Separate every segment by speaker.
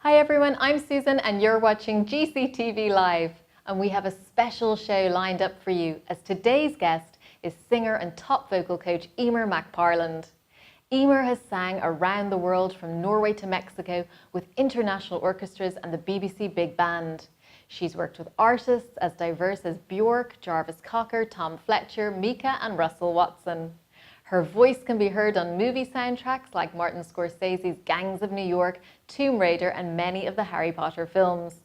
Speaker 1: Hi everyone, I'm Susan and you're watching GCTV Live. And we have a special show lined up for you as today's guest is singer and top vocal coach Emer McParland. Emer has sang around the world from Norway to Mexico with international orchestras and the BBC Big Band. She's worked with artists as diverse as Bjork, Jarvis Cocker, Tom Fletcher, Mika and Russell Watson. Her voice can be heard on movie soundtracks like Martin Scorsese's Gangs of New York, Tomb Raider and many of the Harry Potter films.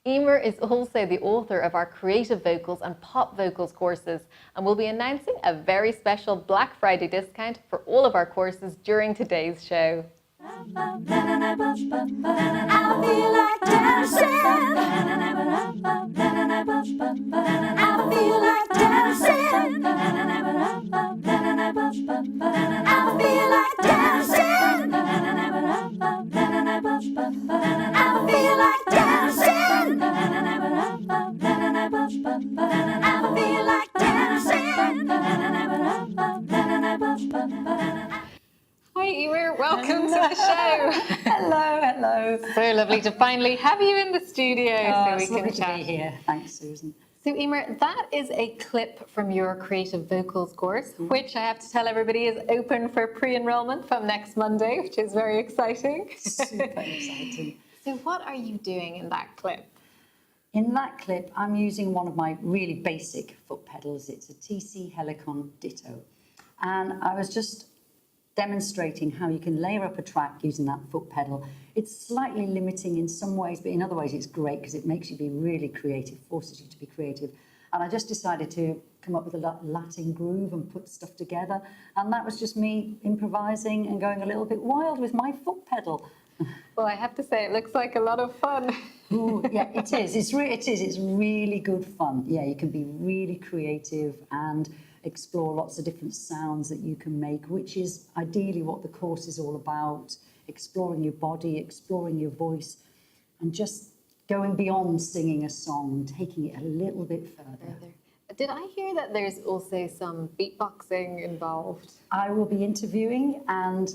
Speaker 1: Emer is also the author of our creative vocals and pop vocals courses and will be announcing a very special Black Friday discount for all of our courses during today's show. I feel like dancing. I feel like dancing. I feel like dancing. I feel like dancing. I feel like dancing. Hi Emer, welcome to the show.
Speaker 2: Hello.
Speaker 1: So lovely to finally have you in the studio so we can chat.
Speaker 2: To be here. Thanks, Susan.
Speaker 1: So Emer, that is a clip from your creative vocals course, which I have to tell everybody is open for pre-enrollment from next Monday, which is very exciting.
Speaker 2: Super exciting.
Speaker 1: So what are you doing in that clip?
Speaker 2: In that clip, I'm using one of my really basic foot pedals. It's a TC Helicon Ditto. And I was just demonstrating how you can layer up a track using that foot pedal. It's slightly limiting in some ways, but in other ways it's great because it makes you be really creative, forces you to be creative. And I just decided to come up with a Latin groove and put stuff together. And that was just me improvising and going a little bit wild with my foot pedal.
Speaker 1: Well, I have to say, it looks like a lot of fun.
Speaker 2: Ooh, yeah, it is. It's really good fun. Yeah, you can be really creative and explore lots of different sounds that you can make, which is ideally what the course is all about, exploring your body, exploring your voice, and just going beyond singing a song, taking it a little bit further.
Speaker 1: Did I hear that there's also some beatboxing involved?
Speaker 2: I will be interviewing and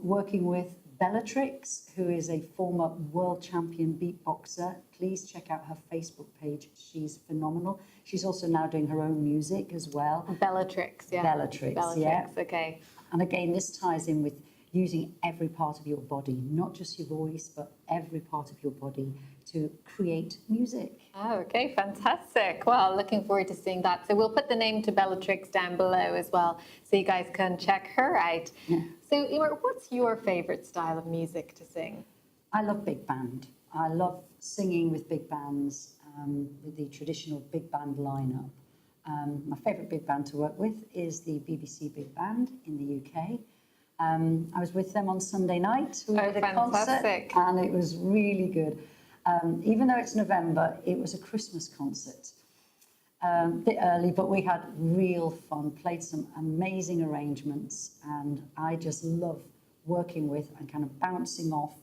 Speaker 2: working with Bellatrix, who is a former world champion beatboxer. Please check out her Facebook page. She's phenomenal. She's also now doing her own music as well.
Speaker 1: Bellatrix, yeah.
Speaker 2: Bellatrix, yeah.
Speaker 1: Okay.
Speaker 2: And again, this ties in with using every part of your body, not just your voice, but every part of your body to create music.
Speaker 1: Oh, okay, fantastic. Well, looking forward to seeing that. So we'll put the name to Bellatrix down below as well, so you guys can check her out.
Speaker 2: Yeah.
Speaker 1: So, Emer, what's your favourite style of music to sing?
Speaker 2: I love big band. I love singing with big bands, with the traditional big band lineup. My favourite big band to work with is the BBC Big Band in the UK. I was with them on Sunday night. We did a concert, and it was really good. Even though it's November, it was a Christmas concert. A bit early, but we had real fun, played some amazing arrangements, and I just love working with and kind of bouncing off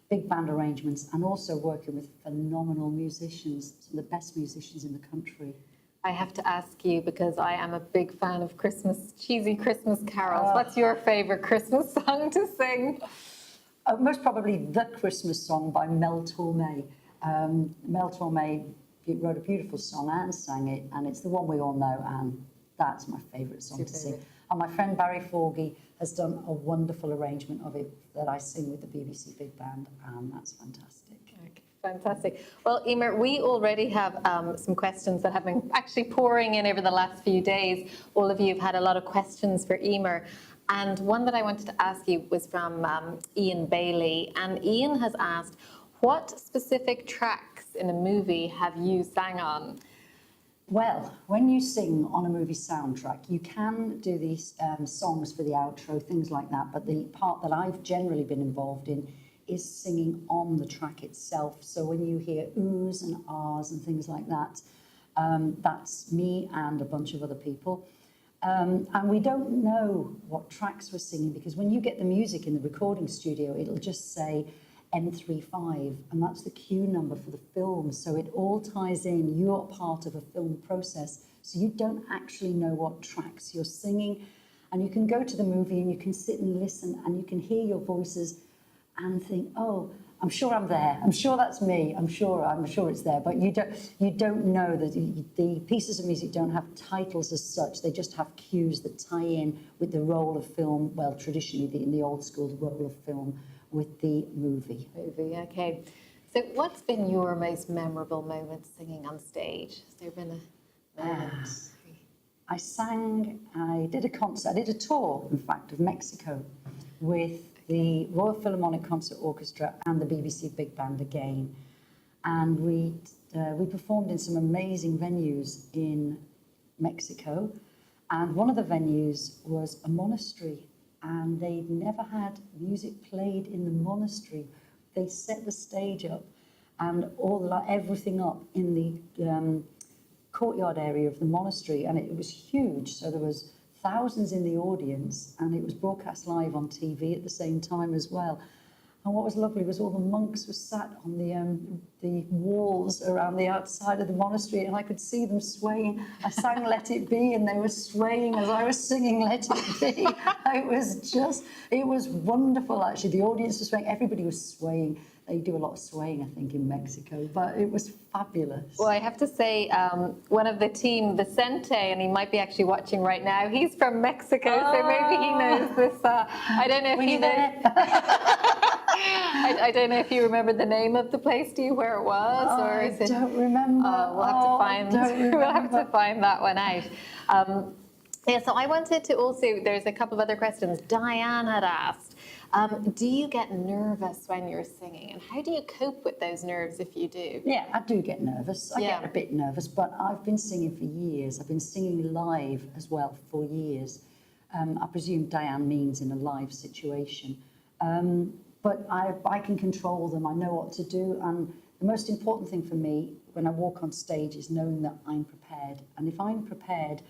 Speaker 2: big band arrangements and also working with phenomenal musicians, some of the best musicians in the country.
Speaker 1: I have to ask you, because I am a big fan of cheesy Christmas carols. What's your favourite Christmas song to sing?
Speaker 2: Most probably The Christmas Song by Mel Torme. Mel Torme wrote a beautiful song and sang it, and it's the one we all know, and that's my favourite song to sing. And my friend Barry Forgy has done a wonderful arrangement of it that I sing with the BBC Big Band, and that's fantastic.
Speaker 1: Okay, fantastic. Well, Emer, we already have some questions that have been actually pouring in over the last few days. All of you have had a lot of questions for Emer. And one that I wanted to ask you was from Ian Bailey. And Ian has asked, what specific tracks in a movie have you sang on?
Speaker 2: Well, when you sing on a movie soundtrack, you can do these songs for the outro, things like that. But the part that I've generally been involved in is singing on the track itself. So when you hear oohs and ahs and things like that, that's me and a bunch of other people. And we don't know what tracks we're singing because when you get the music in the recording studio, it'll just say N35, and that's the cue number for the film. So it all ties in. You're part of a film process, so you don't actually know what tracks you're singing. And you can go to the movie and you can sit and listen and you can hear your voices and think, oh, I'm sure I'm there. I'm sure that's me. I'm sure it's there. But you don't know that the pieces of music don't have titles as such. They just have cues that tie in with the roll of film. Well, traditionally in the old school, the roll of film with the movie.
Speaker 1: Okay. So, what's been your most memorable moment singing on stage? Has there been a moment?
Speaker 2: I did a concert. I did a tour, in fact, of Mexico with the Royal Philharmonic Concert Orchestra and the BBC Big Band again. And we performed in some amazing venues in Mexico. And one of the venues was a monastery, and they'd never had music played in the monastery. They set the stage up and everything up in the courtyard area of the monastery, and it was huge. So there was thousands in the audience, and it was broadcast live on TV at the same time as well. And what was lovely was all the monks were sat on the walls around the outside of the monastery, and I could see them swaying. I sang Let It Be, and they were swaying as I was singing Let It Be. It was wonderful, actually. The audience was swaying, everybody was swaying. They do a lot of swaying, I think, in Mexico, but it was fabulous.
Speaker 1: Well, I have to say, one of the team, Vicente, and he might be actually watching right now, he's from Mexico, so maybe he knows this. I don't know if he knows. I don't know if you remember the name of the place, do you, where it was? Or is it...
Speaker 2: don't remember.
Speaker 1: We'll have to find that one out. Yeah, so I wanted to also, there's a couple of other questions. Diane had asked, do you get nervous when you're singing? And how do you cope with those nerves if you do?
Speaker 2: Yeah, I do get nervous. I get a bit nervous, but I've been singing for years. I've been singing live as well for years. I presume Diane means in a live situation. But I can control them. I know what to do. And the most important thing for me when I walk on stage is knowing that I'm prepared. And if I'm prepared,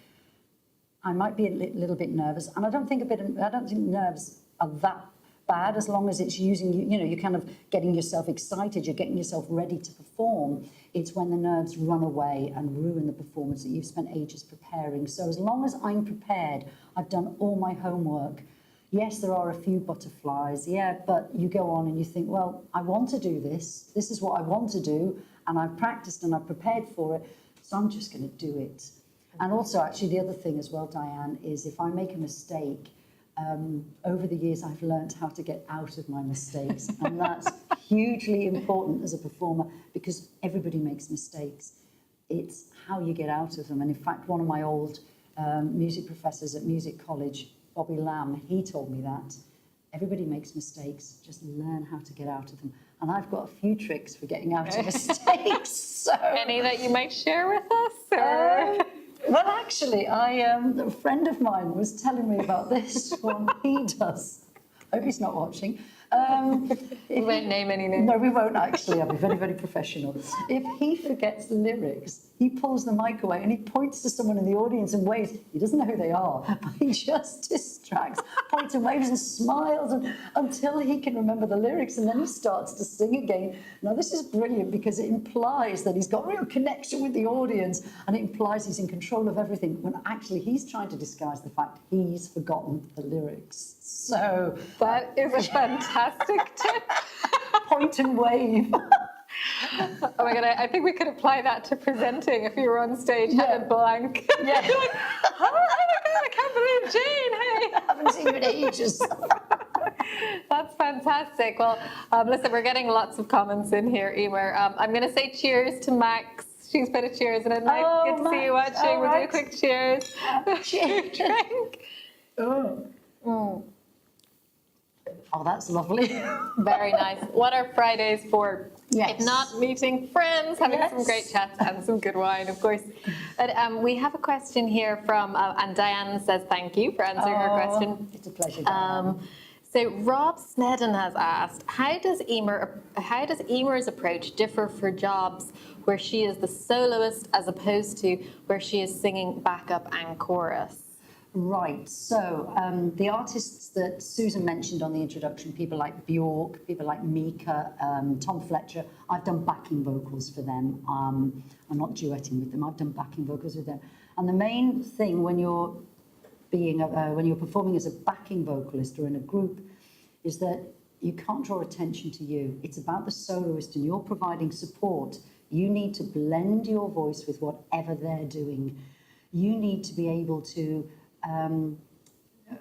Speaker 2: I might be a little bit nervous. And I don't think nerves are that bad as long as it's using, you're kind of getting yourself excited, you're getting yourself ready to perform. It's when the nerves run away and ruin the performance that you've spent ages preparing. So as long as I'm prepared, I've done all my homework. Yes, there are a few butterflies, but you go on and you think, well, I want to do this. This is what I want to do, and I've practiced and I've prepared for it, so I'm just going to do it. And also, actually, the other thing as well, Diane, is if I make a mistake, over the years, I've learned how to get out of my mistakes. And that's hugely important as a performer, because everybody makes mistakes. It's how you get out of them. And in fact, one of my old music professors at music college, Bobby Lamb, he told me that. Everybody makes mistakes, just learn how to get out of them. And I've got a few tricks for getting out of mistakes. So,
Speaker 1: any that you might share with us? Or?
Speaker 2: Well, actually, a friend of mine was telling me about this one he does. I hope he's not watching.
Speaker 1: We won't name any names.
Speaker 2: No, we won't actually. I'll be very, very professional. If he forgets the lyrics, he pulls the mic away and he points to someone in the audience and waves. He doesn't know who they are, but he just distracts, points and waves and smiles until he can remember the lyrics, and then he starts to sing again. Now, this is brilliant because it implies that he's got a real connection with the audience, and it implies he's in control of everything, when actually he's trying to disguise the fact he's forgotten the lyrics. So
Speaker 1: that is a fantastic tip.
Speaker 2: Point and wave.
Speaker 1: Oh my God, I think we could apply that to presenting if you were on stage, had a blank.
Speaker 2: Yeah.
Speaker 1: You're like, oh my God, I can't believe Jane, hey.
Speaker 2: I haven't seen you in ages.
Speaker 1: That's fantastic. Well, listen, we're getting lots of comments in here, Emer. I'm going to say cheers to Max. She's put a cheers in it. Nice, good to see you watching. We'll do a quick cheers.
Speaker 2: Cheers.
Speaker 1: Drink.
Speaker 2: Oh, that's lovely.
Speaker 1: Very nice. What are Fridays for?
Speaker 2: Yes.
Speaker 1: If not meeting friends, having some great chats and some good wine, of course. But we have a question here from, and Diane says thank you for answering her question.
Speaker 2: It's a pleasure, Diane.
Speaker 1: So Rob Snedden has asked, how does Emer's approach differ for jobs where she is the soloist as opposed to where she is singing backup and chorus?
Speaker 2: Right, so the artists that Susan mentioned on the introduction, people like Bjork, people like Mika, Tom Fletcher, I've done backing vocals for them. I'm not duetting with them, I've done backing vocals with them. And the main thing when you're performing as a backing vocalist or in a group is that you can't draw attention to you. It's about the soloist, and you're providing support. You need to blend your voice with whatever they're doing. You need to be able to, I'm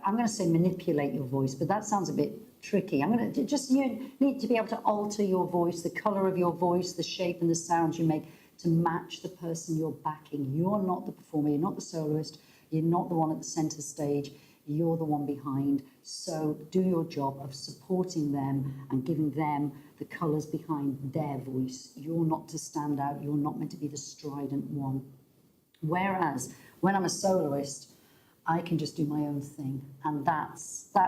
Speaker 2: going to say manipulate your voice, but that sounds a bit tricky. You need to be able to alter your voice, the color of your voice, the shape and the sounds you make to match the person you're backing. You're not the performer, you're not the soloist, you're not the one at the center stage, you're the one behind. So do your job of supporting them and giving them the colors behind their voice. You're not to stand out, you're not meant to be the strident one. Whereas when I'm a soloist, I can just do my own thing, and that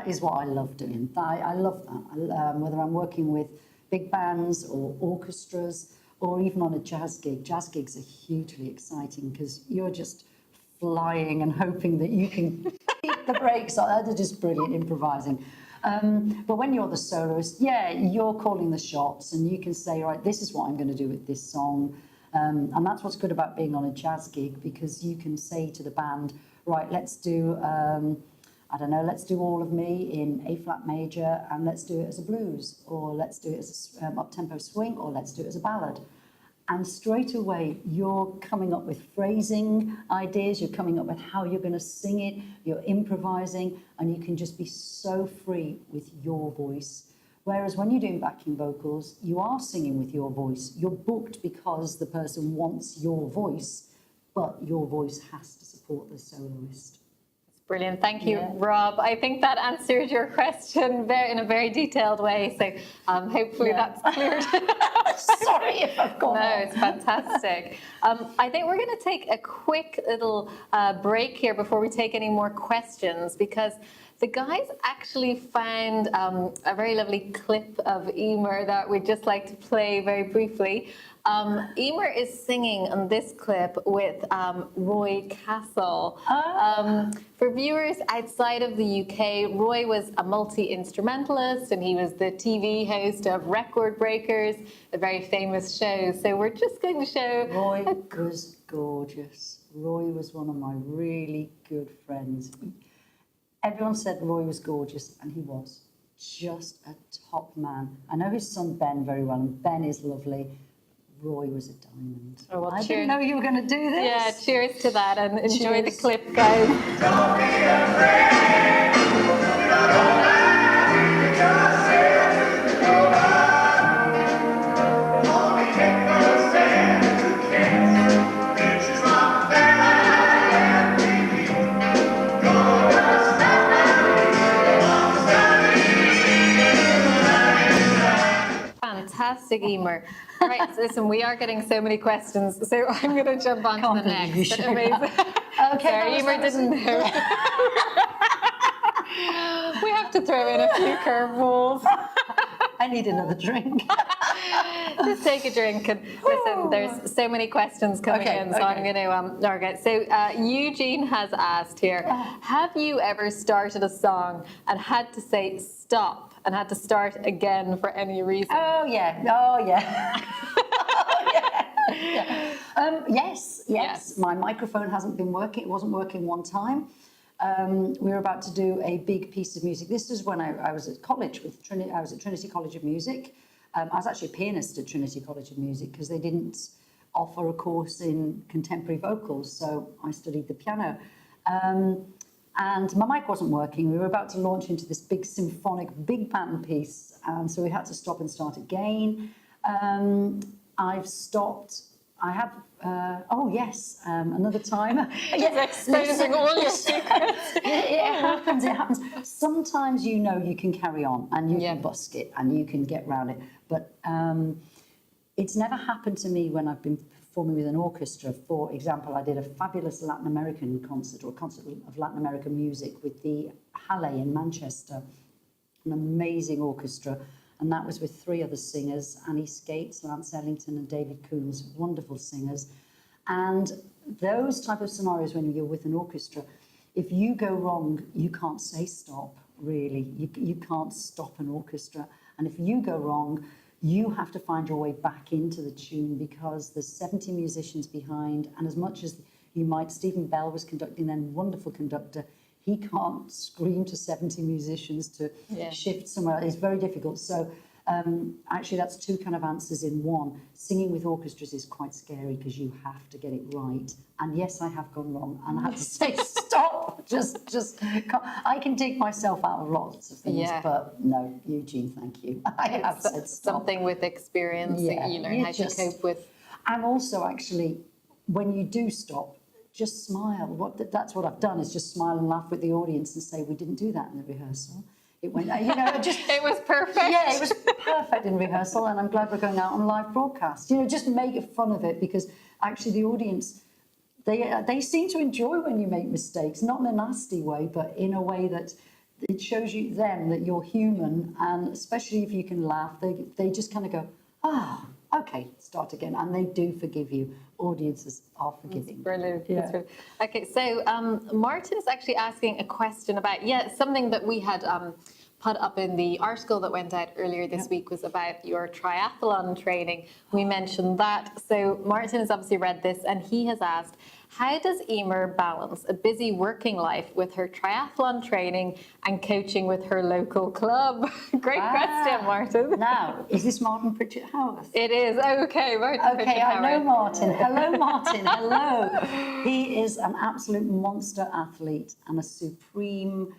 Speaker 2: is what I love doing. I love that. Whether I'm working with big bands or orchestras, or even on a jazz gig. Jazz gigs are hugely exciting because you're just flying and hoping that you can keep the brakes on. They're just brilliant improvising. But when you're the soloist, yeah, you're calling the shots, and you can say, right, this is what I'm going to do with this song. And that's what's good about being on a jazz gig, because you can say to the band, right, let's do, let's do All of Me in A flat major, and let's do it as a blues, or let's do it as up-tempo swing, or let's do it as a ballad. And straight away, you're coming up with phrasing ideas, you're coming up with how you're going to sing it, you're improvising, and you can just be so free with your voice. Whereas when you're doing backing vocals, you are singing with your voice. You're booked because the person wants your voice, but your voice has to support the soloist.
Speaker 1: Brilliant. Thank you, Rob. I think that answered your question in a very detailed way. So hopefully that's cleared.
Speaker 2: Sorry if I've gone on.
Speaker 1: It's fantastic. I think we're going to take a quick little break here before we take any more questions, because the guys actually found a very lovely clip of Emer that we'd just like to play very briefly. Emer is singing on this clip with Roy Castle. For viewers outside of the UK, Roy was a multi-instrumentalist, and he was the TV host of Record Breakers, a very famous show. So we're just going to show...
Speaker 2: Roy was gorgeous. Roy was one of my really good friends. Everyone said Roy was gorgeous, and he was just a top man. I know his son Ben very well, and Ben is lovely. Roy was a diamond.
Speaker 1: Oh, well,
Speaker 2: I didn't know you were going to do this.
Speaker 1: Yeah, cheers to that, and enjoy the clip, guys.
Speaker 3: Don't be afraid. Just say to your heart. Only take the stand to kiss. This is my bad baby. Go just
Speaker 1: Fantastic, Emer. All right, so listen, we are getting so many questions, so I'm going to jump on to the next. Amazing.
Speaker 2: Okay,
Speaker 1: sorry, Emer didn't know. We have to throw in a few curveballs.
Speaker 2: I need another drink.
Speaker 1: Just take a drink, and listen, there's so many questions coming in, so I'm going to target. So Eugene has asked here, have you ever started a song and had to say stop and had to start again for any reason?
Speaker 2: Oh, yeah. Yes. My microphone hasn't been working. It wasn't working one time. We were about to do a big piece of music. This is when I was at college with Trinity. I was at Trinity College of Music. I was actually a pianist at Trinity College of Music because they didn't offer a course in contemporary vocals, so I studied the piano. And my mic wasn't working. We were about to launch into this big symphonic big band piece, so we had to stop and start again. I've stopped. I have. Another time.
Speaker 1: Exposing all your secrets.
Speaker 2: It happens. Sometimes you know you can carry on and you can busk it and you can get around it, but it's never happened to me when I've been performing with an orchestra. For example, I did a fabulous Latin American concert, or a concert of Latin American music with the Halle in Manchester, an amazing orchestra. And that was with 3 other singers, Annie Skates, Lance Ellington and David Coombs, wonderful singers. And those type of scenarios when you're with an orchestra, if you go wrong, you can't say stop, really. You can't stop an orchestra. And if you go wrong, you have to find your way back into the tune, because there's 70 musicians behind. And as much as Stephen Bell was conducting then, wonderful conductor, He can't scream to 70 musicians to
Speaker 1: Yeah.
Speaker 2: shift somewhere. It's very difficult. So actually, that's two kind of answers in one. Singing with orchestras is quite scary because you have to get it right. And yes, I have gone wrong, and I have to say stop. Just I can dig myself out of lots of things,
Speaker 1: Yeah.
Speaker 2: but no, Eugene, thank you. I have said stop.
Speaker 1: Something with experience
Speaker 2: Yeah,
Speaker 1: that you learn
Speaker 2: you
Speaker 1: how
Speaker 2: just-
Speaker 1: to cope with.
Speaker 2: And also, actually, when you do stop, just smile. That's what I've done, is just smile and laugh with the audience and say, we didn't do that in the rehearsal. It went, just...
Speaker 1: It was perfect.
Speaker 2: Yeah, it was perfect in rehearsal, and I'm glad we're going out on live broadcast. Just make fun of it, because actually the audience, they seem to enjoy when you make mistakes, not in a nasty way, but in a way that it shows them that you're human, and especially if you can laugh, they just kind of go, okay, start again, and they do forgive you. Audiences are forgiving.
Speaker 1: Brilliant.
Speaker 2: Yeah.
Speaker 1: That's brilliant. Okay, so Martin is actually asking a question about, something that we had put up in the article that went out earlier this week was about your triathlon training. We mentioned that. So Martin has obviously read this, and he has asked, how does Emer balance a busy working life with her triathlon training and coaching with her local club? Great question, Martin.
Speaker 2: Now, is this Martin Pritchett Howarth?
Speaker 1: It is. Okay, Martin.
Speaker 2: Okay,
Speaker 1: Pritchett
Speaker 2: I know
Speaker 1: Howard.
Speaker 2: Martin. Hello, Martin. Hello. He is an absolute monster athlete and a supreme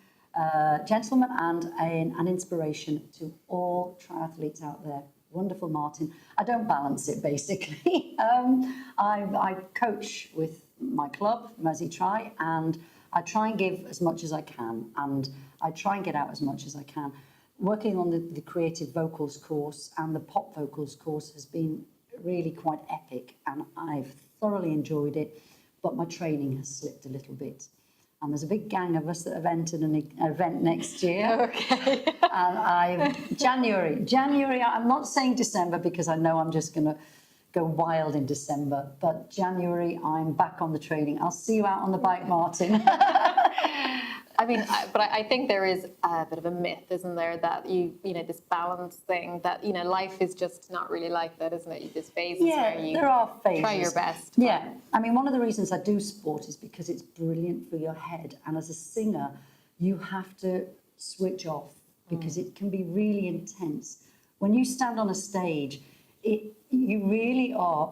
Speaker 2: gentleman and an inspiration to all triathletes out there. Wonderful, Martin. I don't balance it, basically. I coach with my club, Mersey Tri, and I try and give as much as I can, and I try and get out as much as I can. Working on the creative vocals course and the pop vocals course has been really quite epic, and I've thoroughly enjoyed it, but my training has slipped a little bit. And there's a big gang of us that have entered an event next year.
Speaker 1: Okay.
Speaker 2: And January, I'm not saying December because I know I'm just going to go wild in December, but January, I'm back on the training. I'll see you out on the bike, Martin.
Speaker 1: I mean, but I think there is a bit of a myth, isn't there, that this balance thing, that, life is just not really like that, isn't it? You just phases where you
Speaker 2: there are phases.
Speaker 1: try your best.
Speaker 2: Yeah, I mean, one of the reasons I do sport is because it's brilliant for your head. And as a singer, you have to switch off because it can be really intense. When you stand on a stage, you really are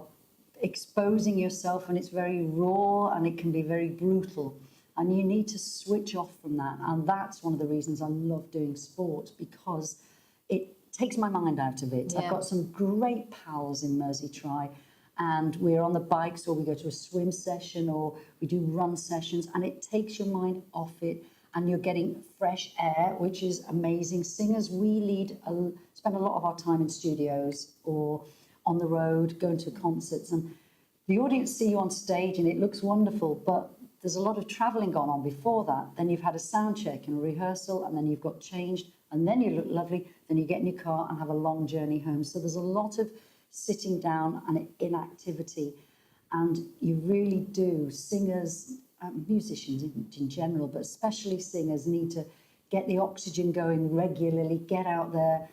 Speaker 2: exposing yourself, and it's very raw and it can be very brutal. And you need to switch off from that. And that's one of the reasons I love doing sport, because it takes my mind out of it.
Speaker 1: Yeah.
Speaker 2: I've got some great pals in Mersey Tri, and we're on the bikes, or we go to a swim session, or we do run sessions, and it takes your mind off it, and you're getting fresh air, which is amazing. Singers, we spend a lot of our time in studios or on the road, going to concerts, and the audience see you on stage and it looks wonderful, but there's a lot of travelling gone on before that. Then you've had a sound check and a rehearsal, and then you've got changed, and then you look lovely. Then you get in your car and have a long journey home. So there's a lot of sitting down and inactivity. And you really do, singers, musicians in general, but especially singers, need to get the oxygen going regularly, get out there.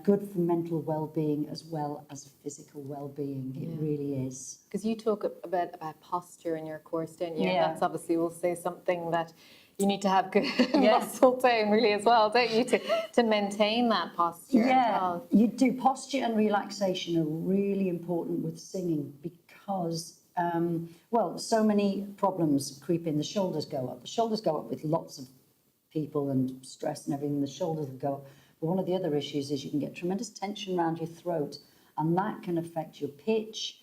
Speaker 2: Good for mental well-being as well as physical well-being. It really is.
Speaker 1: Because you talk a bit about posture in your course, don't you?
Speaker 2: Yeah.
Speaker 1: That's obviously, we'll say, something that you need to have good muscle tone really as well, don't you, to maintain that posture as well.
Speaker 2: You do. Posture and relaxation are really important with singing because, so many problems creep in. The shoulders go up. The shoulders go up with lots of people and stress and everything. The shoulders will go up. But one of the other issues is you can get tremendous tension around your throat, and that can affect your pitch,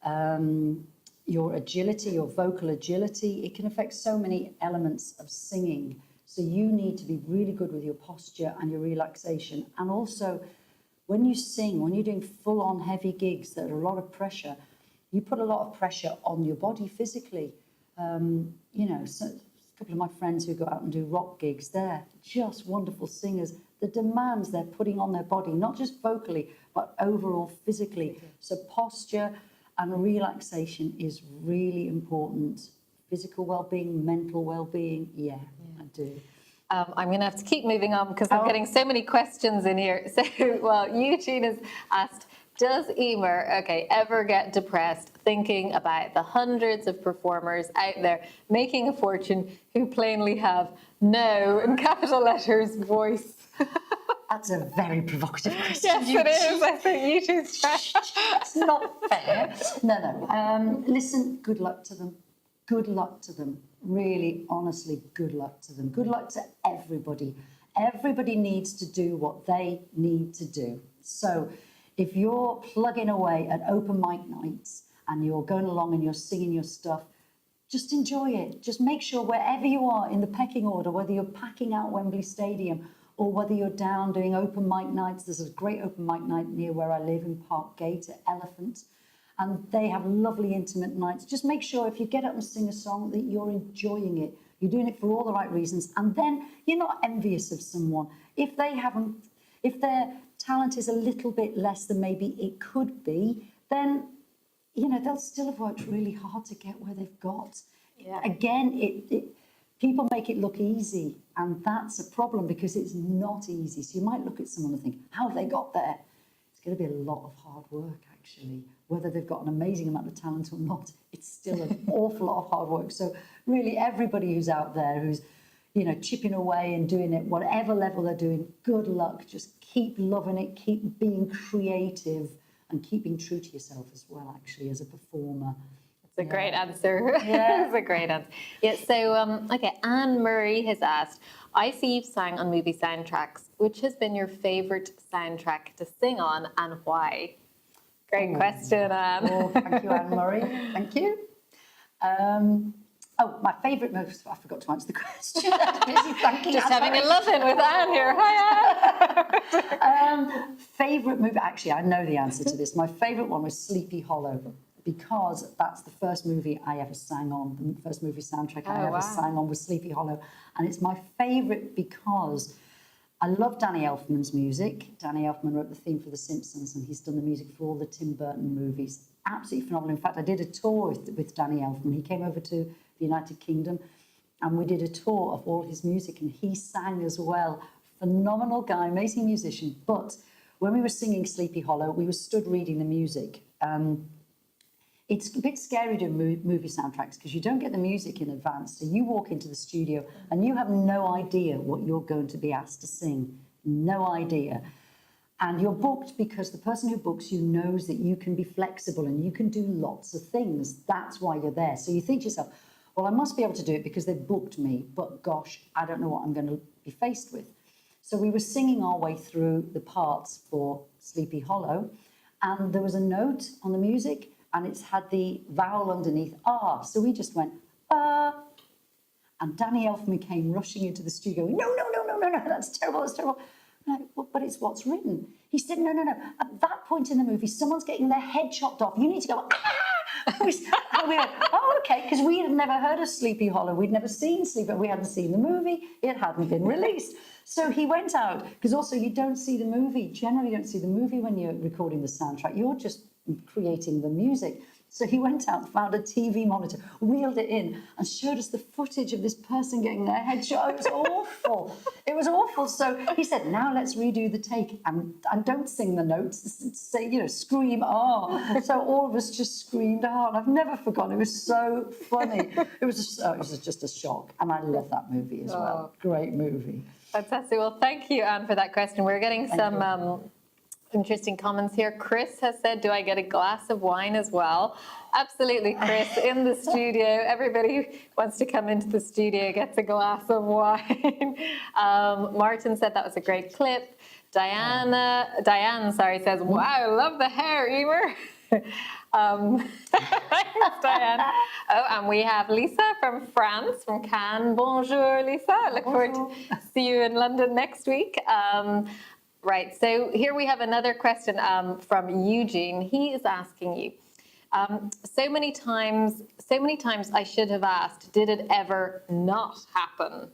Speaker 2: your agility, your vocal agility. It can affect so many elements of singing. So you need to be really good with your posture and your relaxation. And also, when you sing, when you're doing full-on heavy gigs that are a lot of pressure, you put a lot of pressure on your body physically. So a couple of my friends who go out and do rock gigs, they're just wonderful singers. The demands they're putting on their body, not just vocally, but overall physically. So posture and relaxation is really important. Physical well-being, mental well-being, I do.
Speaker 1: I'm going to have to keep moving on because I'm getting so many questions in here. So, Eugene has asked, Does Emer, ever get depressed thinking about the hundreds of performers out there making a fortune who plainly have no, in capital letters, voice?
Speaker 2: That's a very provocative question.
Speaker 1: Yes, it is. I think you two.
Speaker 2: It's not fair. No. Listen, good luck to them. Good luck to them. Really, honestly, good luck to them. Good luck to everybody. Everybody needs to do what they need to do. So if you're plugging away at open mic nights and you're going along and you're singing your stuff, just enjoy it. Just make sure wherever you are in the pecking order, whether you're packing out Wembley Stadium or whether you're down doing open mic nights. There's a great open mic night near where I live in Park Gate at Elephant. And they have lovely intimate nights. Just make sure if you get up and sing a song that you're enjoying it. You're doing it for all the right reasons. And then you're not envious of someone. If their talent is a little bit less than maybe it could be, then, they'll still have worked really hard to get where they've got.
Speaker 1: Yeah.
Speaker 2: Again, people make it look easy, and that's a problem because it's not easy. So you might look at someone and think, how have they got there? It's going to be a lot of hard work, actually. Whether they've got an amazing amount of talent or not, it's still an awful lot of hard work. So really, everybody who's out there who's, chipping away and doing it, whatever level they're doing, good luck. Just keep loving it, keep being creative, and keep being true to yourself as well, actually, as a performer.
Speaker 1: It's a great answer.
Speaker 2: Yeah.
Speaker 1: It's a great answer. Yeah, so, Anne Murray has asked, I see you've sang on movie soundtracks. Which has been your favourite soundtrack to sing on and why? Great question, Anne.
Speaker 2: Oh, thank you, Anne Murray. Thank you. My favourite movie. I forgot to answer the question.
Speaker 1: Just having a love-in with Anne here. Hi, Anne.
Speaker 2: Favourite movie. Actually, I know the answer to this. My favourite one was Sleepy Hollow, because that's the first movie I ever sang on. The first movie soundtrack I ever sang on was Sleepy Hollow. And it's my favourite because I love Danny Elfman's music. Danny Elfman wrote the theme for The Simpsons, and he's done the music for all the Tim Burton movies. Absolutely phenomenal. In fact, I did a tour with Danny Elfman. He came over to the United Kingdom, and we did a tour of all his music, and he sang as well. Phenomenal guy, amazing musician. But when we were singing Sleepy Hollow, we were stood reading the music. It's a bit scary doing movie soundtracks because you don't get the music in advance. So you walk into the studio and you have no idea what you're going to be asked to sing. No idea. And you're booked because the person who books you knows that you can be flexible and you can do lots of things. That's why you're there. So you think to yourself, well, I must be able to do it because they've booked me. But gosh, I don't know what I'm going to be faced with. So we were singing our way through the parts for Sleepy Hollow. And there was a note on the music, and it's had the vowel underneath, ah. So we just went, ah. And Danny Elfman came rushing into the studio, going, no, that's terrible, that's terrible. I'm like, well, but it's what's written. He said, no. At that point in the movie, someone's getting their head chopped off. You need to go, ah. And we went, oh, okay, because we had never heard of Sleepy Hollow. We'd never seen Sleepy, we hadn't seen the movie. It hadn't been released. So he went out, because also you don't see the movie. Generally, you don't see the movie when you're recording the soundtrack. You're just creating the music. So he went out, found a TV monitor, wheeled it in, and showed us the footage of this person getting their head shot. It was awful. It was awful. So he said, now let's redo the take. And don't sing the notes. Say, scream, ah. So all of us just screamed, ah. And I've never forgotten. It was so funny. It was just a shock. And I love that movie as well. Great movie.
Speaker 1: Fantastic. Well, thank you, Anne, for that question. We're getting some interesting comments here. Chris has said, do I get a glass of wine as well? Absolutely, Chris, in the studio. Everybody who wants to come into the studio gets a glass of wine. Martin said that was a great clip. Diane, says, wow, I love the hair, Emer. Thanks, Diane. Oh, and we have Lisa from France, from Cannes. Bonjour, Lisa. I look forward to see you in London next week. Right, so here we have another question from Eugene. He is asking you, so many times I should have asked, did it ever not happen?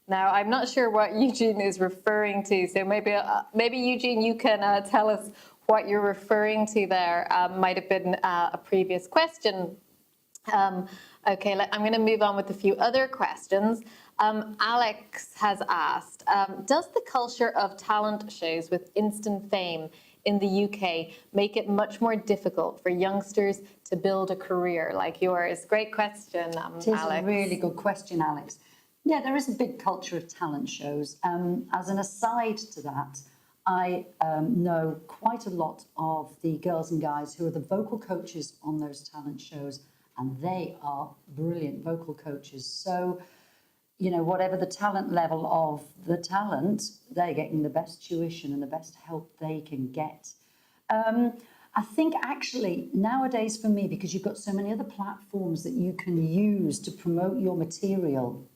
Speaker 1: Now, I'm not sure what Eugene is referring to, so maybe Eugene, you can tell us what you're referring to there. Might have been a previous question. Okay, I'm going to move on with a few other questions. Alex has asked, does the culture of talent shows with instant fame in the UK make it much more difficult for youngsters to build a career like yours? Great question,
Speaker 2: It is
Speaker 1: Alex.
Speaker 2: a really good question, Alex. Yeah, there is a big culture of talent shows. As an aside to that, I know quite a lot of the girls and guys who are the vocal coaches on those talent shows, and they are brilliant vocal coaches. So, you know, whatever the talent level of the talent, they're getting the best tuition and the best help they can get. I think actually nowadays for me, because you've got so many other platforms that you can use to promote your material,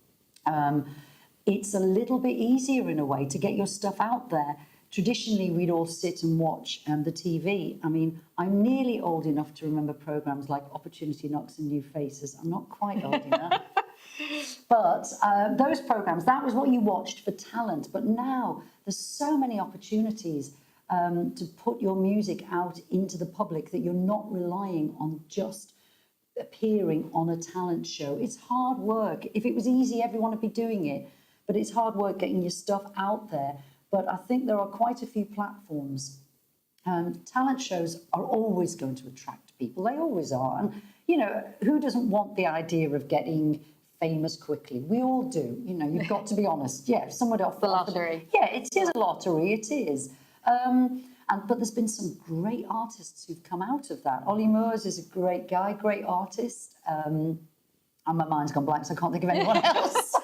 Speaker 2: it's a little bit easier in a way to get your stuff out there. Traditionally, we'd all sit and watch the TV. I mean, I'm nearly old enough to remember programs like Opportunity Knocks and New Faces. I'm not quite old enough. But those programs, that was what you watched for talent. But now there's so many opportunities to put your music out into the public that you're not relying on just appearing on a talent show. It's hard work. If it was easy, everyone would be doing it. But it's hard work getting your stuff out there. But I think there are quite a few platforms. Talent shows are always going to attract people. They always are. And, you know, who doesn't want the idea of getting famous quickly? We all do. You know, you've got to be honest. Yeah, someone else.
Speaker 1: The lottery.
Speaker 2: Yeah, it is a lottery. It is. But there's been some great artists who've come out of that. Ollie Moores is a great guy, great artist. And my mind's gone blank, so I can't think of anyone else.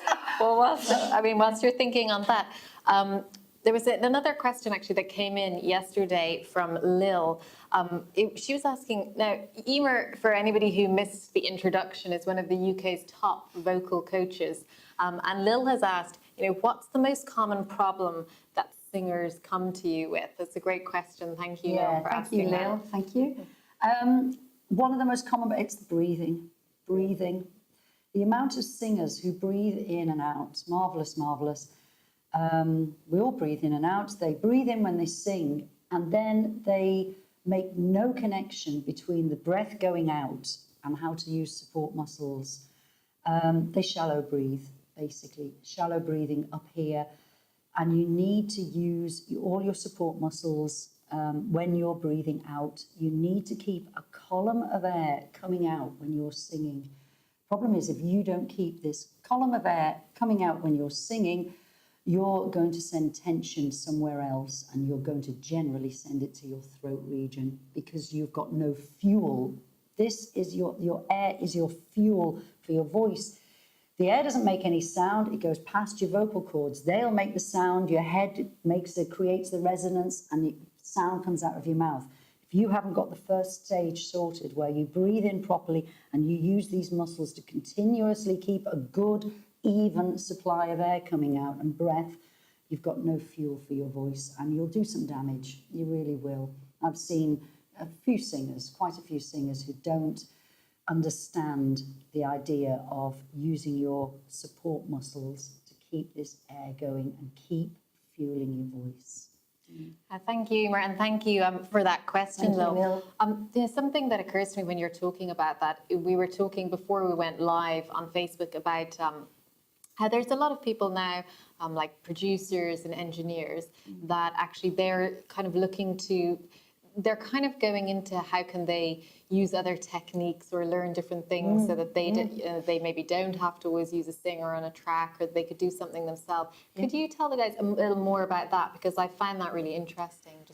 Speaker 1: Well, whilst you're thinking on that, there was another question actually that came in yesterday from Lil. She was asking, now, Emer, for anybody who missed the introduction, is one of the UK's top vocal coaches. And Lil has asked, you know, what's the most common problem that singers come to you with? That's a great question. Thank you, Lil, for asking that.
Speaker 2: Lil. Thank you. One of the most common, it's breathing. Breathing. The amount of singers who breathe in and out, marvellous, marvellous. We all breathe in and out. They breathe in when they sing, and then they make no connection between the breath going out and how to use support muscles. They shallow breathe, basically. Shallow breathing up here. And you need to use all your support muscles when you're breathing out. You need to keep a column of air coming out when you're singing. Problem is, if you don't keep this column of air coming out when you're singing, you're going to send tension somewhere else, and you're going to generally send it to your throat region because you've got no fuel. This is your air is your fuel for your voice. The air doesn't make any sound. It goes past your vocal cords. They'll make the sound. Your head creates the resonance, and the sound comes out of your mouth. If you haven't got the first stage sorted, where you breathe in properly and you use these muscles to continuously keep a good, even supply of air coming out and breath, you've got no fuel for your voice, and you'll do some damage. You really will. I've seen quite a few singers who don't understand the idea of using your support muscles to keep this air going and keep fueling your voice.
Speaker 1: Thank you, Emer, and thank you for that question,
Speaker 2: Thank you,
Speaker 1: Lil.
Speaker 2: Lil.
Speaker 1: There's something that occurs to me when you're talking about that. We were talking before we went live on Facebook about how there's a lot of people now, like producers and engineers, that actually they're kind of they're kind of going into how can they use other techniques or learn different things so that they maybe don't have to always use a singer on a track, or they could do something themselves. Could you tell the guys a little more about that? Because I find that really interesting.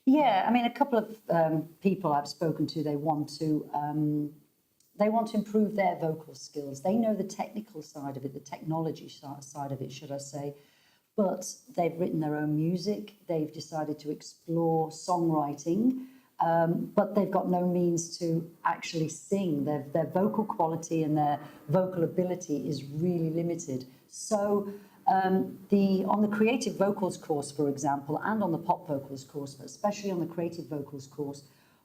Speaker 2: Yeah, I mean, a couple of people I've spoken to, they want to improve their vocal skills. They know the technical side of it, the technology side of it, should I say. But they've written their own music. They've decided to explore songwriting, but they've got no means to actually sing. Their vocal quality and their vocal ability is really limited. So on the creative vocals course, for example, and on the pop vocals course, but especially on the creative vocals course,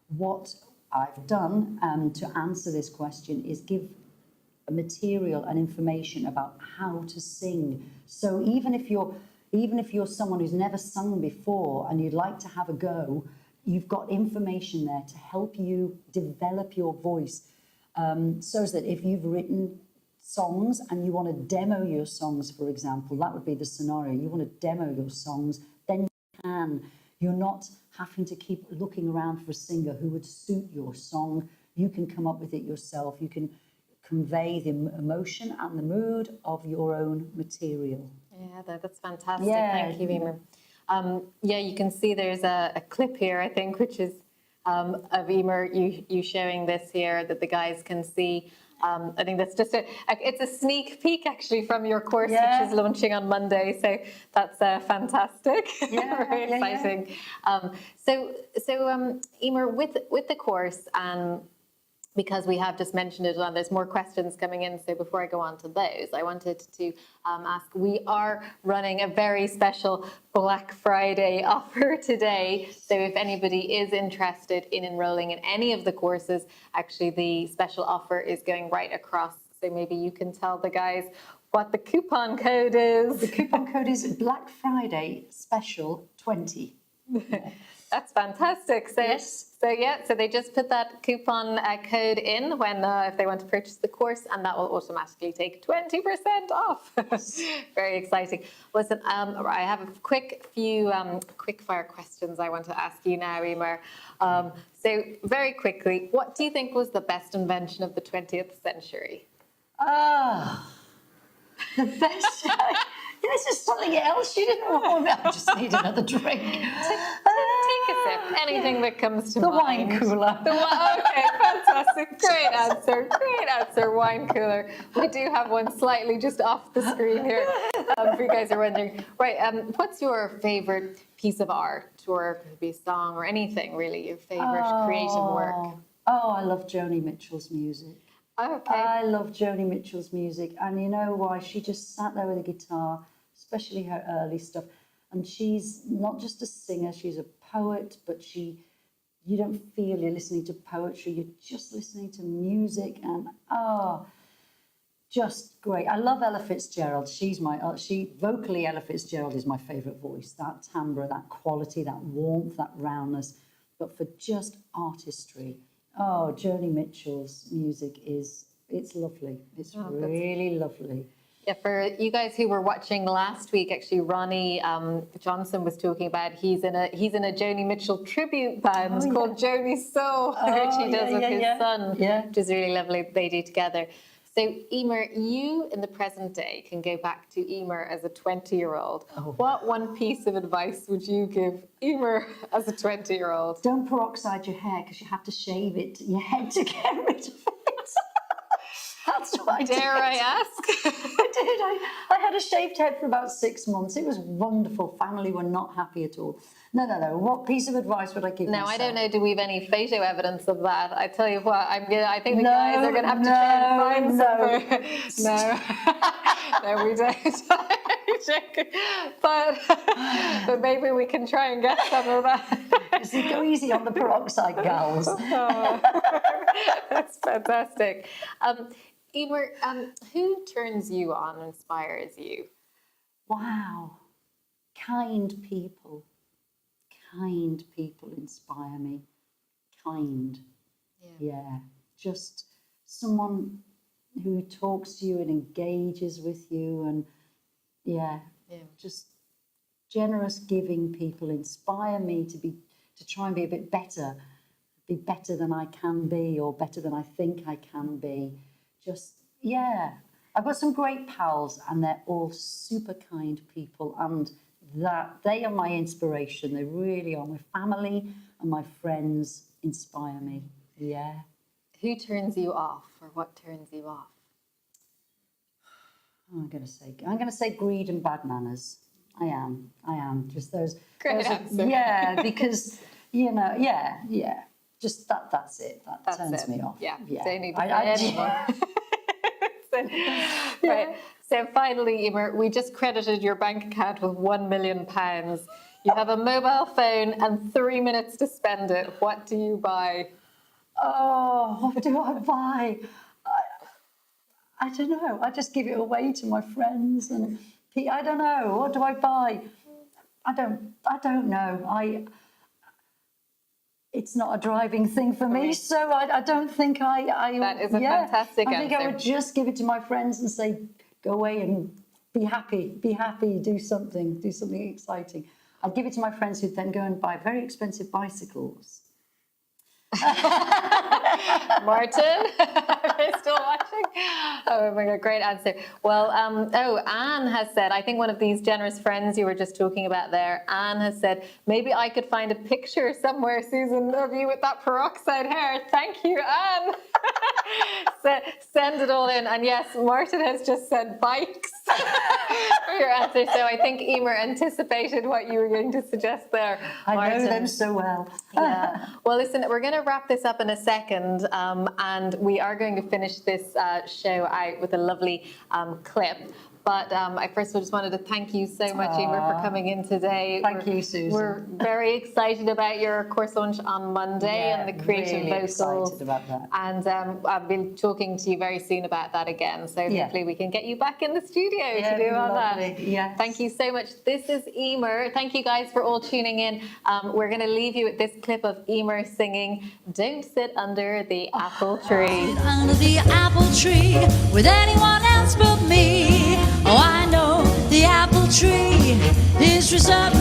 Speaker 2: what I've done to answer this question is give material and information about how to sing. So even if you're someone who's never sung before and you'd like to have a go, you've got information there to help you develop your voice, so that if you've written songs and you want to demo your songs, for example, that would be the scenario. You want to demo your songs, then you can You're not having to keep looking around for a singer who would suit your song. You can come up with it yourself. You can convey the emotion and the mood of your own material.
Speaker 1: Yeah, that's fantastic.
Speaker 2: Yeah.
Speaker 1: Thank you, Emer. Yeah, you can see there's a clip here, I think, which is of Emer, you showing this here that the guys can see. I think that's just it's a sneak peek actually from your course,
Speaker 2: Yeah.
Speaker 1: which is launching on Monday. So that's fantastic.
Speaker 2: Yeah,
Speaker 1: Very
Speaker 2: yeah,
Speaker 1: exciting. Emer, with the course, because we have just mentioned it and there's more questions coming in. So before I go on to those, I wanted to ask, we are running a very special Black Friday offer today. So if anybody is interested in enrolling in any of the courses, actually the special offer is going right across. So maybe you can tell the guys what the coupon code is.
Speaker 2: The coupon code is Black Friday Special 20.
Speaker 1: That's fantastic. So,
Speaker 2: Yes.
Speaker 1: so they just put that coupon code in when if they want to purchase the course, and that will automatically take 20% off. Very exciting. Listen, I have a few quick fire questions I want to ask you now, Emer. So very quickly, what do you think was the best invention of the 20th century?
Speaker 2: The best. This is something else you didn't want. I just need another drink.
Speaker 1: Take a sip. Anything that comes to
Speaker 2: The
Speaker 1: mind.
Speaker 2: wine cooler.
Speaker 1: Okay, fantastic. Great answer. Great answer. Wine cooler. We do have one slightly just off the screen here. If you guys are wondering. Right. What's your favorite piece of art, or it could be a song or anything really? Your favorite creative work?
Speaker 2: Oh, I love Joni Mitchell's music.
Speaker 1: Okay.
Speaker 2: I love Joni Mitchell's music, and you know why? She just sat there with a guitar, especially her early stuff. And she's not just a singer, she's a poet, but you don't feel you're listening to poetry, you're just listening to music, and just great. I love Ella Fitzgerald. Vocally, Ella Fitzgerald is my favourite voice. That timbre, that quality, that warmth, that roundness. But for just artistry, Joni Mitchell's music it's lovely. It's really lovely.
Speaker 1: Yeah, for you guys who were watching last week, actually, Ronnie Johnson was talking about he's in a Joni Mitchell tribute band called Joni Soul, which he does with his son, which is really lovely. They do together. So, Emer, you in the present day can go back to Emer as a 20-year-old. What one piece of advice would you give Emer as a 20-year-old?
Speaker 2: Don't peroxide your hair because you have to shave your head to get rid of it. That's what I did.
Speaker 1: Dare I ask?
Speaker 2: I did. I had a shaved head for about 6 months. It was wonderful. Family were not happy at all. No. What piece of advice would I give
Speaker 1: Now,
Speaker 2: myself?
Speaker 1: I don't know, do we have any photo evidence of that? I tell you what, I think the guys are going to have to try and find somewhere. No, we don't. I'm joking. But maybe we can try and get some of that.
Speaker 2: So go easy on the peroxide, gals.
Speaker 1: That's fantastic. Emer, who turns you on and inspires you?
Speaker 2: Wow. Kind people. Kind people inspire me. Kind. Yeah. Just someone who talks to you and engages with you, and just generous, giving people inspire me to try and be a bit better than I can be, or better than I think I can be. I've got some great pals, and they're all super kind people, and that they are my inspiration. They really are. My family and my friends inspire me. Yeah.
Speaker 1: Who turns you off, or what turns you off?
Speaker 2: I'm gonna say greed and bad manners. I am. Just those.
Speaker 1: Great answer.
Speaker 2: Yeah, because just that's it. That turns me off.
Speaker 1: Yeah.
Speaker 2: Yeah.
Speaker 1: Don't need to say anymore. Right. So finally, Emer, we just credited your bank account with £1 million. You have a mobile phone and 3 minutes to spend it. What do you buy?
Speaker 2: Oh, what do I buy? I don't know. I just give it away to my friends, and I don't know. What do I buy? I don't know. It's not a driving thing for me, so I don't think I.
Speaker 1: That is a fantastic answer.
Speaker 2: I think I would just give it to my friends and say, go away and be happy, do something exciting. I'd give it to my friends who'd then go and buy very expensive bicycles.
Speaker 1: Martin, are you still watching? Oh my God, great answer. Well, Anne has said, I think one of these generous friends you were just talking about there, Anne has said, maybe I could find a picture somewhere, Susan, of you with that peroxide hair. Thank you, Anne. Send it all in. And yes, Martin has just said bikes for your answer. So I think Emer anticipated what you were going to suggest there.
Speaker 2: I
Speaker 1: Martin.
Speaker 2: know them so well.
Speaker 1: Yeah. Well, listen, we're going to wrap this up in a second, and we are going to finish this show out with a lovely clip. But I first of all just wanted to thank you so much, Emer, for coming in today.
Speaker 2: Thank you, Susan.
Speaker 1: We're very excited about your course launch on Monday and the creative
Speaker 2: really
Speaker 1: vocals.
Speaker 2: excited about that.
Speaker 1: And I've been talking to you very soon about that again. So hopefully we can get you back in the studio to do all that.
Speaker 2: Yes.
Speaker 1: Thank you so much. This is Emer. Thank you guys for all tuning in. We're going to leave you with this clip of Emer singing "Don't Sit Under the Apple Tree."
Speaker 4: Under the apple tree with anyone else but me. Oh, I know the apple tree is reserved